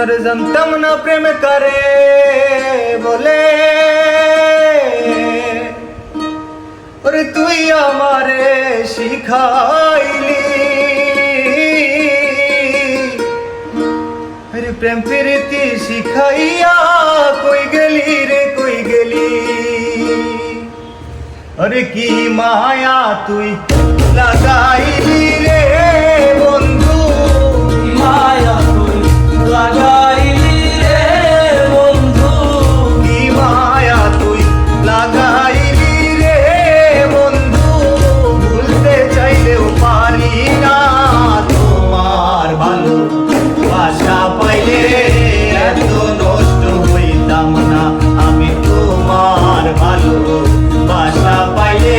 अरे जानताम ना प्रेम करे बोले अरे तुई आमारे शिखाइली अरे प्रेम प्रीति शिखाइया कोई गली रे कोई गली अरे की माया तुई लगाइली रे बंधु माया तुई लागाइली रे बंधु की माया तुई लगाइली रे बंधु भूलते चाइलेও পারি না তোমার ভালো বাসা পাইলে এত নষ্ট হইতাম না আমি তোমার ভালো বাসা পাইলে